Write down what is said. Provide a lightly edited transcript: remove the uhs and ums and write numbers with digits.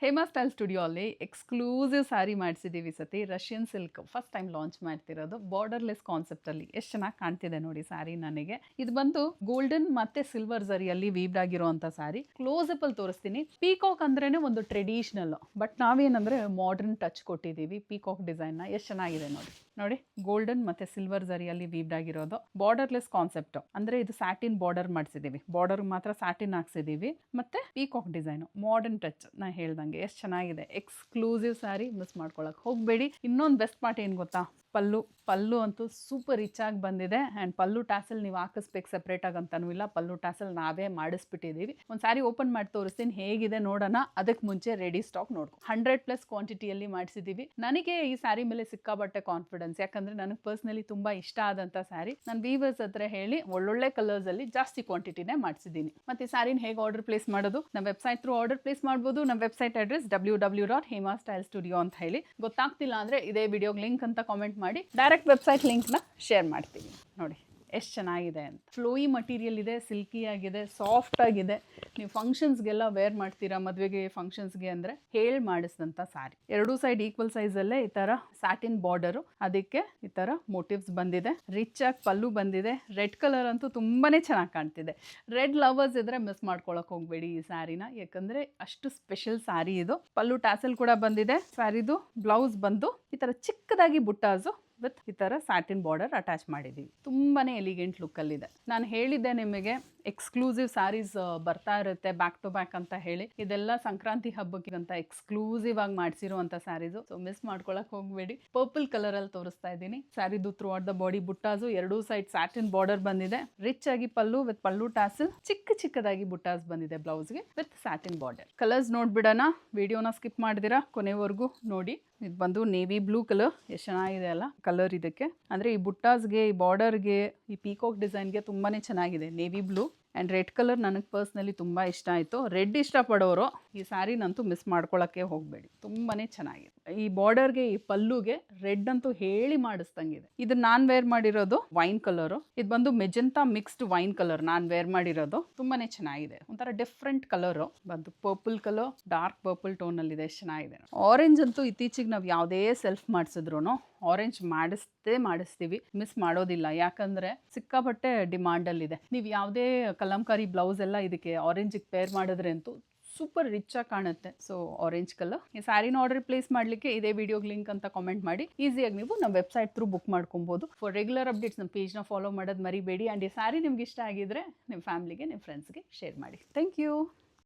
Hema style studio ಅಲ್ಲಿ exclusive sari ಮಾಡಿಸಿದ್ದೀವಿ ಸತಿ Russian silk first time launch ಮಾಡ್ತಿರೋದು ಬಾರ್ಡರ್ಲೆಸ್ ಕಾನ್ಸೆಪ್ಟ್ ಅಲ್ಲಿ ಎಷ್ಟು ಚೆನ್ನಾಗಿ ಕಾಣ್ತಿದೆ ನೋಡಿ ಸ್ಯಾರಿ ನನಗೆ ಇದು ಬಂದು ಗೋಲ್ಡನ್ ಮತ್ತೆ ಸಿಲ್ವರ್ ಜರಿಯಲ್ಲಿ ವೀವ್ಡ್ ಆಗಿರುವಂತ ಸ್ಯಾರಿ ಕ್ಲೋಸ್ ಅಪ್ ಅಲ್ಲಿ ತೋರಿಸ್ತೀನಿ ಪೀಕಾಕ್ ಅಂದ್ರೇನೆ ಒಂದು ಟ್ರೆಡಿಷನಲ್ ಬಟ್ ನಾವೇನಂದ್ರೆ ಮಾಡರ್ನ್ ಟಚ್ ಕೊಟ್ಟಿದ್ದೀವಿ ಪೀಕಾಕ್ ಡಿಸೈನ್ ನ ಎಷ್ಟು ಚೆನ್ನಾಗಿದೆ ನೋಡಿ ನೋಡಿ ಗೋಲ್ಡನ್ ಮತ್ತೆ ಸಿಲ್ವರ್ ಜರಿಯಲ್ಲಿ ವೀವ್ಡ್ ಆಗಿರೋದು ಬಾರ್ಡರ್ಲೆಸ್ ಕಾನ್ಸೆಪ್ಟ್ ಅಂದ್ರೆ ಇದು ಸ್ಯಾಟಿನ್ ಬಾರ್ಡರ್ ಮಾಡಿಸಿದೀವಿ ಬಾರ್ಡರ್ ಮಾತ್ರ ಸ್ಯಾಟಿನ್ ಹಾಕ್ಸಿದೀವಿ ಮತ್ತೆ ಪೀಕಾಕ್ ಡಿಸೈನ್ ಮಾಡರ್ನ್ ಟಚ್ ನಾ ಹೇಳ್ದಂಗೆ ಎಷ್ಟು ಚೆನ್ನಾಗಿದೆ ಎಕ್ಸ್ಕ್ಲೂಸಿವ್ ಸ್ಯಾರಿ ಮಿಸ್ ಮಾಡ್ಕೊಳಕ್ ಹೋಗಬೇಡಿ ಇನ್ನೊಂದು ಬೆಸ್ಟ್ ಪಾರ್ಟ್ ಏನು ಗೊತ್ತಾ ಪಲ್ಲು ಅಂತೂ ಸೂಪರ್ ರಿಚ್ ಆಗಿ ಬಂದಿದೆ ಆ್ಯಂಡ್ ಪಲ್ಲು ಟ್ಯಾಸಲ್ ನೀವು ಹಾಕಿಸ್ಬೇಕು ಸೆಪ್ರೇಟ್ ಆಗಿ ಅಂತನೂ ಇಲ್ಲ ಪಲ್ಲು ಟ್ಯಾಸಲ್ ನಾವೇ ಮಾಡಿಸ್ಬಿಟ್ಟಿದ್ದೀವಿ ಒಂದು ಸ್ಯಾರಿ ಓಪನ್ ಮಾಡಿ ತೋರಿಸ್ತೀನಿ ಹೇಗಿದೆ ನೋಡೋಣ ಅದಕ್ಕೆ ಮುಂಚೆ ರೆಡಿ ಸ್ಟಾಕ್ ನೋಡ್ಕೊ 100+ ಕ್ವಾಂಟಿಟಿಯಲ್ಲಿ ಮಾಡಿಸಿದ್ದೀವಿ ನನಗೆ ಈ ಸ್ಯಾರಿ ಮೇಲೆ ಸಿಕ್ಕಾಬಟ್ಟೆ ಕಾನ್ಫಿಡೆನ್ಸ್ ಯಾಕಂದ್ರೆ ನನಗೆ ಪರ್ಸ್ನಲಿ ತುಂಬಾ ಇಷ್ಟ ಆದಂಥ ಸ್ಯಾರಿ ನಾನು ವೀವರ್ಸ್ ಹತ್ರ ಹೇಳಿ ಒಳ್ಳೊಳ್ಳೆ ಕಲರ್ಸ್ ಅಲ್ಲಿ ಜಾಸ್ತಿ ಕ್ವಾಂಟಿಟಿನೇ ಮಾಡಿಸಿದ್ದೀನಿ ಮತ್ತೆ ಈ ಸ್ಯಾರಿನ ಹೇಗೆ ಆರ್ಡರ್ ಪ್ಲೇಸ್ ಮಾಡೋದು ನಮ್ಮ ವೆಬ್ಸೈಟ್ ಥ್ರೂ ಆರ್ಡರ್ ಪ್ಲೇಸ್ ಮಾಡ್ಬೋದು ನಮ್ಮ ವೆಬ್ಸೈಟ್ ಅಡ್ರೆಸ್ www.hemastylestudio ಅಂತ ಹೇಳಿ ಗೊತ್ತಾಗ್ತಿಲ್ಲ ಅಂದ್ರೆ ಇದೇ ವಿಡಿಯೋಗೆ ಲಿಂಕ್ ಅಂತ ಕಾಮೆಂಟ್ ಮಾಡಿ ಡೈರೆಕ್ಟ್ ವೆಬ್ಸೈಟ್ ಲಿಂಕ್ನ ಶೇರ್ ಮಾಡ್ತೀವಿ ನೋಡಿ ಎಷ್ಟು ಚೆನ್ನಾಗಿದೆ ಅಂತ ಫ್ಲೋಯಿ ಮಟೀರಿಯಲ್ ಇದೆ ಸಿಲ್ಕಿ ಆಗಿದೆ ಸಾಫ್ಟ್ ಆಗಿದೆ ನೀವು ಫಂಕ್ಷನ್ಸ್ಗೆಲ್ಲ ವೇರ್ ಮಾಡ್ತೀರಾ ಮದುವೆಗೆ ಫಂಕ್ಷನ್ಸ್ಗೆ ಅಂದರೆ ಹೇಳಿ ಮಾಡಿಸಿದಂಥ ಸ್ಯಾರಿ ಎರಡೂ ಸೈಡ್ ಈಕ್ವಲ್ ಸೈಜಲ್ಲೇ ಈ ಥರ ಸ್ಯಾಟಿನ್ ಬಾರ್ಡರು ಅದಕ್ಕೆ ಈ ಥರ ಮೋಟಿವ್ಸ್ ಬಂದಿದೆ ರಿಚ್ ಆಗಿ ಪಲ್ಲು ಬಂದಿದೆ ರೆಡ್ ಕಲರ್ ಅಂತೂ ತುಂಬಾನೇ ಚೆನ್ನಾಗಿ ಕಾಣ್ತಿದೆ ರೆಡ್ ಲವರ್ಸ್ ಇದ್ರೆ ಮಿಸ್ ಮಾಡ್ಕೊಳಕ್ ಹೋಗ್ಬೇಡಿ ಈ ಸ್ಯಾರಿನ ಯಾಕಂದರೆ ಅಷ್ಟು ಸ್ಪೆಷಲ್ ಸ್ಯಾರಿ ಇದು ಪಲ್ಲು ಟ್ಯಾಸಲ್ ಕೂಡ ಬಂದಿದೆ ಸ್ಯಾರಿದು ಬ್ಲೌಸ್ ಬಂದು ಈ ಥರ ಚಿಕ್ಕದಾಗಿ ಬುಟ್ಟಾಸು ವಿತ್ ಈ ಥರ ಸ್ಯಾಟಿನ್ ಬಾರ್ಡರ್ ಅಟ್ಯಾಚ್ ಮಾಡಿದ್ದೀವಿ ತುಂಬಾನೇ ಎಲಿಗೆಂಟ್ ಲುಕ್ಕಲ್ಲಿದೆ ನಾನು ಹೇಳಿದ್ದೆ ನಿಮಗೆ ಎಕ್ಸ್ಕ್ಲೂಸಿವ್ ಸ್ಯಾರೀಸ್ ಬರ್ತಾ ಇರುತ್ತೆ ಬ್ಯಾಕ್ ಟು ಬ್ಯಾಕ್ ಅಂತ ಹೇಳಿ ಇದೆಲ್ಲ ಸಂಕ್ರಾಂತಿ ಹಬ್ಬಕ್ಕೆ ಅಂತ ಎಕ್ಸ್ಕ್ಲೂಸಿವ್ ಆಗಿ ಮಾಡಿಸಿರುವಂಥ ಸ್ಯಾರೀಸು ಸೊ ಮಿಸ್ ಮಾಡ್ಕೊಳಕ್ ಹೋಗಬೇಡಿ ಪರ್ಪಲ್ ಕಲರ್ ಅಲ್ಲಿ ತೋರಿಸ್ತಾ ಇದ್ದೀನಿ ಸ್ಯಾರಿದು ಥ್ರೂ ಔಟ್ ದ ಬಾಡಿ ಬುಟ್ಟಾಸು ಎರಡೂ ಸೈಡ್ ಸ್ಯಾಟಿನ್ ಬಾರ್ಡರ್ ಬಂದಿದೆ ರಿಚ್ ಆಗಿ ಪಲ್ಲು ವಿತ್ ಪಲ್ಲು ಟಾಸಲ್ ಚಿಕ್ಕದಾಗಿ ಬುಟ್ಟಾಸ್ ಬಂದಿದೆ ಬ್ಲೌಸ್ಗೆ ವಿತ್ ಸ್ಯಾಟಿನ್ ಬಾರ್ಡರ್ ಕಲರ್ಸ್ ನೋಡ್ಬಿಡೋಣ ವಿಡಿಯೋನ ಸ್ಕಿಪ್ ಮಾಡಿದಿರಾ ಕೊನೆವರೆಗೂ ನೋಡಿ ಇದು ಬಂದು ನೇವಿ ಬ್ಲೂ ಕಲರ್ ಎಷ್ಟು ಚೆನ್ನಾಗಿದೆ ಅಲ್ಲ ಕಲರ್ ಇದಕ್ಕೆ ಅಂದರೆ ಈ ಬುಟ್ಟಾಸ್ಗೆ ಈ ಬಾರ್ಡರ್ಗೆ ಈ ಪೀಕಾಕ್ ಡಿಸೈನ್ಗೆ ತುಂಬಾನೇ ಚೆನ್ನಾಗಿದೆ navy blue and red colour ನನಗೆ ಪರ್ಸ್ನಲಿ ತುಂಬ ಇಷ್ಟ ಆಯಿತು ರೆಡ್ ಇಷ್ಟಪಡೋರು ಈ ಸ್ಯಾರಿನಂತೂ ಮಿಸ್ ಮಾಡ್ಕೊಳ್ಳೋಕ್ಕೆ ಹೋಗಬೇಡಿ ತುಂಬಾ ಚೆನ್ನಾಗಿದೆ ಈ ಬಾರ್ಡರ್ಗೆ ಈ ಪಲ್ಲುಗೆ ರೆಡ್ ಅಂತೂ ಹೇಳಿ ಮಾಡಿಸ್ದಂಗಿದೆ ಇದು ನಾನು ವೇರ್ ಮಾಡಿರೋದು ವೈನ್ ಕಲರು ಇದು ಬಂದು ಮೆಜೆಂಟಾ ಮಿಕ್ಸ್ಡ್ ವೈನ್ ಕಲರ್ ನಾನು ವೇರ್ ಮಾಡಿರೋದು ತುಂಬಾ ಚೆನ್ನಾಗಿದೆ ಒಂಥರ ಡಿಫ್ರೆಂಟ್ ಕಲರು ಬಂದು ಪರ್ಪಲ್ ಕಲರ್ ಡಾರ್ಕ್ ಪರ್ಪಲ್ ಟೋನಲ್ಲಿದೆ ಎಷ್ಟು ಚೆನ್ನಾಗಿದೆ ಆರೆಂಜ್ ಅಂತೂ ಇತ್ತೀಚೆಗೆ ನಾವು ಯಾವುದೇ ಸೆಲ್ಫ್ ಮಾಡಿಸಿದ್ರು ಆರೆಂಜ್ ಮಾಡಿಸ್ತೀವಿ ಮಿಸ್ ಮಾಡೋದಿಲ್ಲ ಯಾಕಂದ್ರೆ ಸಿಕ್ಕಾಪಟ್ಟೆ ಡಿಮಾಂಡಲ್ಲಿದೆ ನೀವು ಯಾವುದೇ ಕಲಂಕಾರಿ ಬ್ಲೌಸ್ ಎಲ್ಲ ಇದಕ್ಕೆ ಆರೆಂಜಿಗೆ ಪೇರ್ ಮಾಡಿದ್ರೆ ಅಂತೂ ಸೂಪರ್ ರಿಚ್ ಆಗಿ ಕಾಣುತ್ತೆ ಸೊ ಆರೆಂಜ್ ಕಲರ್ ಈ ಸ್ಯಾರಿನ ಆರ್ಡರ್ ಪ್ಲೇಸ್ ಮಾಡಲಿಕ್ಕೆ ಇದೇ ವಿಡಿಯೋಗೆ ಲಿಂಕ್ ಅಂತ ಕಾಮೆಂಟ್ ಮಾಡಿ ಈಸಿಯಾಗಿ ನೀವು ನಮ್ಮ ವೆಬ್ಸೈಟ್ ಥ್ರೂ ಬುಕ್ ಮಾಡ್ಕೊಬೋದು ಫಾರ್ ರೆಗ್ಯುಲರ್ ಅಪ್ಡೇಟ್ಸ್ ನಮ್ಮ ಪೇಜ್ನ ಫಾಲೋ ಮಾಡೋದು ಮರಿಬೇಡಿ ಆ್ಯಂಡ್ ಈ ಸ್ಯಾರಿ ನಿಮ್ಗೆ ಇಷ್ಟ ಆಗಿದ್ರೆ ನಿಮ್ಮ ಫ್ಯಾಮಿಲಿಗೆ ನಿಮ್ಮ ಫ್ರೆಂಡ್ಸ್ಗೆ ಶೇರ್ ಮಾಡಿ ಥ್ಯಾಂಕ್ ಯು